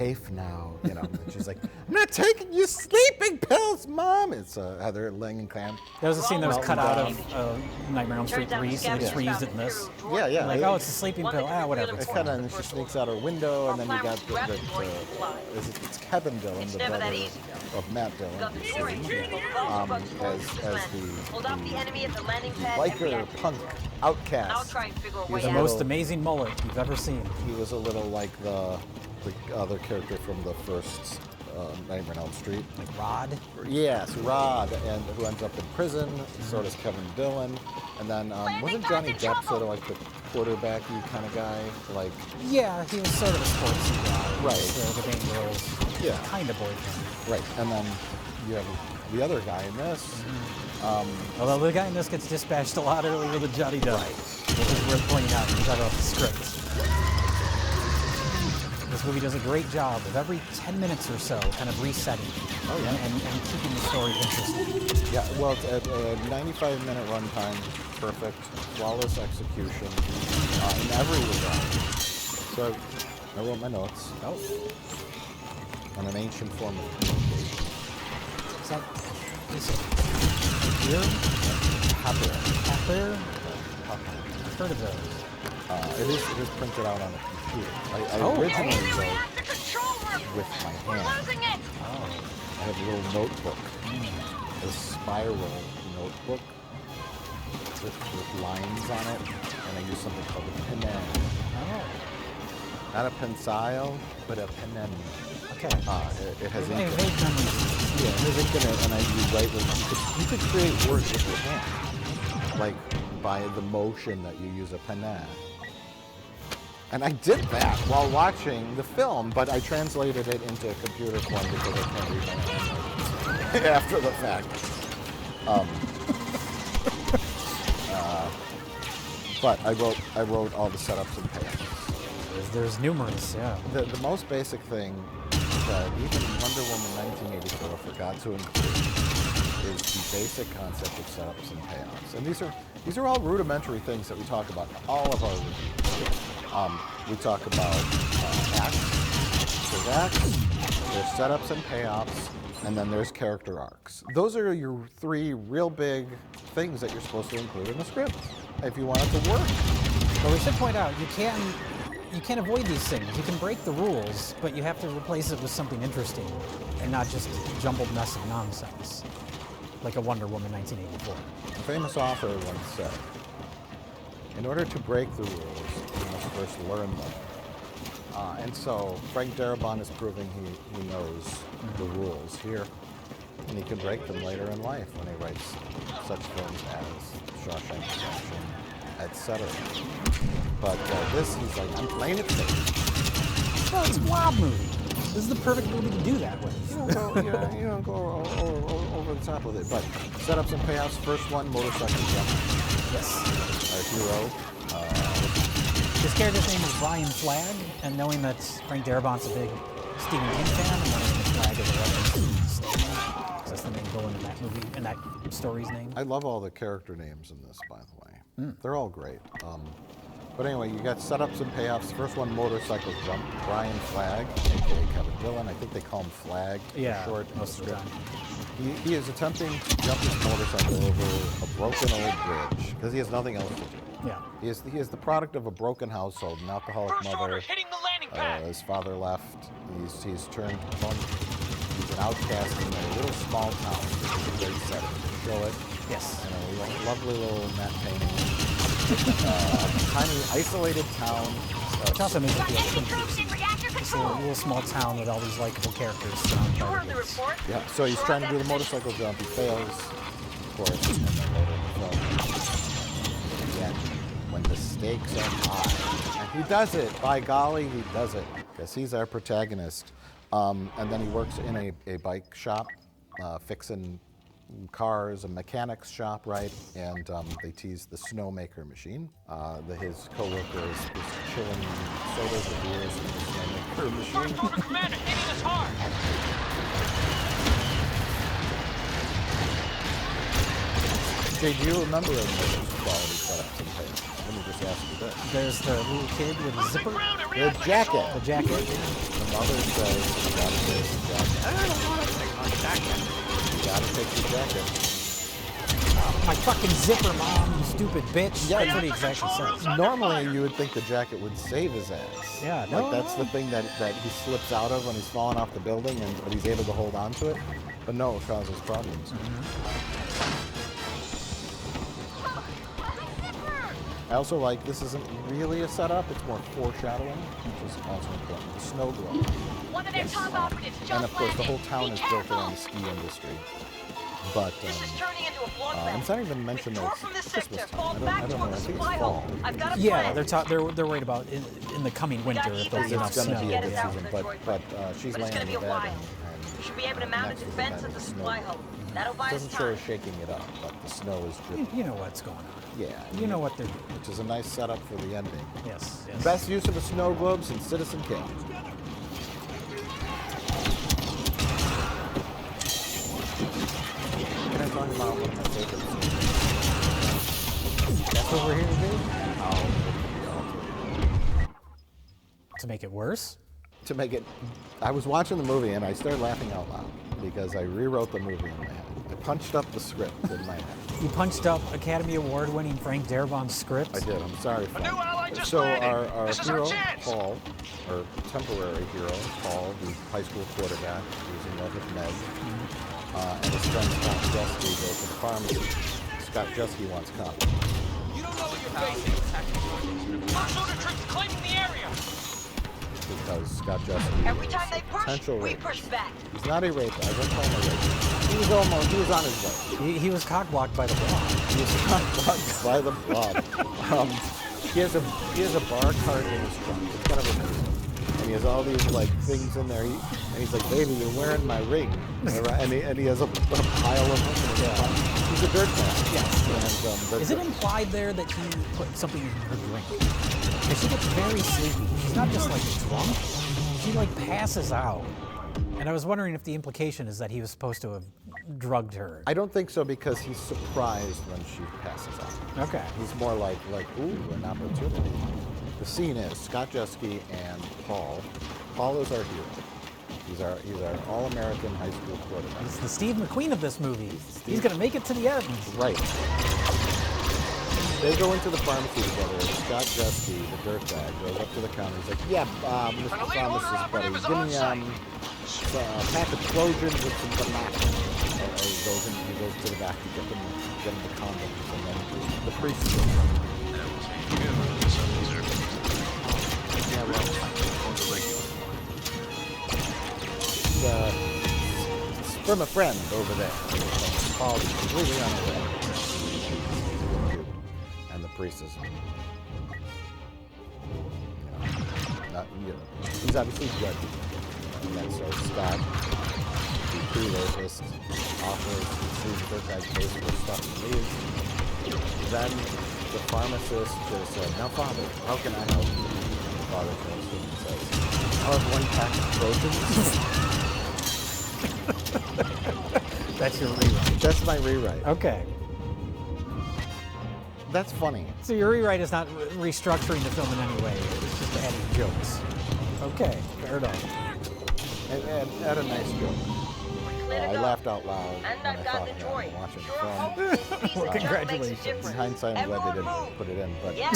safe now, you know. And she's like, I'm not taking your sleeping pills, Mom. It's Heather Langenkamp. That was a scene that was cut out of Nightmare on Elm Street 3, so they just reused it in this. Yeah. Like, oh, it's a sleeping pill. Whatever. It's kind of, and she sneaks out her window, and then you got it's Kevin Dillon, the brother of Matt Dillon, as the biker punk outcast. With the most amazing mullet you've ever seen. He was a little like the other character from the first Nightmare on Elm Street. Like Rod? Yes, Rod, and who ends up in prison. So does Kevin Dillon. And then wasn't Johnny Depp sort of like the quarterbacky kind of guy? Like, yeah, he was sort of a sportsy guy. Right. The Bane girls. Yeah. Kind of boyfriend. Right. And then you have the other guy in this. Although the guy in this gets dispatched a lot earlier than Johnny Depp. Right. Which is worth pointing out when you talk about the script. This movie does a great job of every 10 minutes or so kind of resetting and keeping the story interesting. Yeah, well, it's at a 95-minute runtime, perfect, flawless execution in every regard. So I wrote my notes. On an ancient form of communication. Is it here? Happer. I've heard of those. It is printed out on a computer. I originally wrote with my hand. I have a little notebook, a spiral notebook with lines on it, and I use something called a pen. Not a pencil, but a pen. Okay. It has ink. Vague memories. Yeah, there's ink in it, and you write with. You could create words with your hand, like by the motion that you use a pen. And I did that while watching the film, but I translated it into computer form because I can't read my handwriting after the fact. But I wrote all the setups and payoffs. There's numerous, yeah. The most basic thing that even Wonder Woman 1984 forgot to include is the basic concept of setups and payoffs. And these are all rudimentary things that we talk about in all of our reviews. We talk about acts. There's acts, there's setups and payoffs, and then there's character arcs. Those are your three real big things that you're supposed to include in a script if you want it to work. But we should point out, you can't avoid these things. You can break the rules, but you have to replace it with something interesting and not just a jumbled mess of nonsense, like a Wonder Woman 1984. A famous author once said, in order to break the rules, you must first learn them. And so Frank Darabont is proving he knows the rules here, and he can break them later in life when he writes such films as Shawshank Redemption, etc. But this, he's like, I'm playing it safe. Well, it's a Blob movie. This is the perfect movie to do that with. You don't go over the top with it. But setups and payoffs. First one, motorcycle jump. Yes. Our hero. His character's name is Brian Flagg, and knowing that Frank Darabont's a big Stephen King fan, and knowing the Flagg is a reference to Stephen, because that's the main villain in that movie, and that story's name. I love all the character names in this, by the way. They're all great. But anyway, you got setups and payoffs. First one, motorcycle jump. Brian Flagg, a.k.a. Kevin Dillon. I think they call him Flagg for short. Most of the time. He is attempting to jump his motorcycle over a broken old bridge because he has nothing else to do. Yeah. He is the product of a broken household, an alcoholic mother. His father left. He's turned punk. He's an outcast in a little small town. It's a great setting to show it. Yes. And a lovely little matte painting. Tiny, isolated town. It also makes it feel confusing. It's a little small town with all these likable characters surrounded by the woods. Yeah, so he's trying to do the motorcycle jump. He fails, of course, and then later in the film. Again, when the stakes are high. And he does it. By golly, he does it. Because he's our protagonist. And then he works in a bike shop, fixing cars, a mechanic's shop, right? And they tease the snowmaker machine. His co-worker is chilling sodas and beers in the snowmaker machine. Commander, hitting us hard. Jay, do you remember any of those quality setups and payoffs? Let me just yes, he did. There's the little kid with the zipper, The jacket. the jacket. The mother says, you gotta take the jacket. I don't want to take my jacket. You gotta take the jacket. My fucking zipper, Mom, you stupid bitch. Yeah, That's what he exactly says. Normally, you would think the jacket would save his ass. Yeah, Like, no, that's no. the thing that he slips out of when he's falling off the building, but he's able to hold on to it. But no, it causes problems. I also like, this isn't really a setup, it's more foreshadowing, which is also important. The snow globe. One of their top operatives just And of course, the landed. whole town Be is built careful. around the ski industry. But, This is turning into a bloodbath. it's not even mentioned that Withdraw it's from this Christmas sector. time. Fall I back don't know, toward I the think supply it's hole. fall. I've got a Yeah, plan. they're worried about in the coming winter if there'll be enough It's going snow. to be a good Get us out season, with the but droid. she's But it's laying gonna be in a bed while. and We should be able to mount a next to the defense bed at the is supply snow. hole. That'll buy us Doesn't show time. us shaking it up, but the snow is dripping. You know what's going on. Yeah. You know what they're doing. Which is a nice setup for the ending. Yes, yes. Best use of a snow globe since Citizen Kane. Can I talk about one of my favorite scenes? That's what we're here to do? How To make it worse? to make it, I was watching the movie and I started laughing out loud because I rewrote the movie in my head. I punched up the script in my head. You punched up Academy Award-winning Frank Darabont's script? I did. I'm sorry. A new ally just So landed. our This is our hero, chance. Paul, our temporary hero, Paul, the high school quarterback, who's in love with Meg, and his friend Scott Jusky go to the pharmacy. Scott Jusky wants coffee You don't know what you're facing. Monsoon troops claiming the area. because Scott Jusky Every is time a they push, potential we rapist. push back. He's not a rapist. I don't call him a rapist. He was on his way. He was cock-blocked by the Blob. He's not blocked by the Blob. He has a bar cart in his trunk. It's kind of amazing. And he has all these like things in there. And he's like, "Baby, you're wearing my ring." And he has a pile of them. In his trunk. He's a dirt man. Yes. And, Is it implied there that he put something in her drink? Because she gets very sleepy. She's not just like drunk. She like passes out. And I was wondering if the implication is that he was supposed to have drugged her. I don't think so because he's surprised when she passes out. Okay. He's more like ooh, an opportunity. The scene is Scott Jusky and Paul. Paul is our hero. He's our all-American high school quarterback. He's the Steve McQueen of this movie. He's going to make it to the end. Right. They go into the pharmacy together, and Scott Jusky, the dirtbag, goes up to the counter. He's like, "Yeah, Mr. Pharmacist, buddy, give me a pack of Trojan with some bananas." And he goes to the back to get them the condoms, and then the priest goes. Yeah, well, it's from a friend over there. Paul's completely unaware. And the priest is, he's obviously judging. And then so Scott, the pre-rapist, offers to see the dirtbag case for stuff and leaves. Then the pharmacist just said, "Now, Father, how can I help you?" The father turns to him and says, "I'll have one pack of Trojans." That's your rewrite. That's my rewrite. Okay. That's funny. So your rewrite is not restructuring the film in any way. It's just adding jokes. Okay, fair enough. And add a nice joke. Cleared I it up. laughed out loud And when I I've got thought the that droid. watching Sure the film. hope this piece of junk makes a Congratulations. difference. In hindsight, I'm glad they Everyone didn't move. put it in, but Yeah.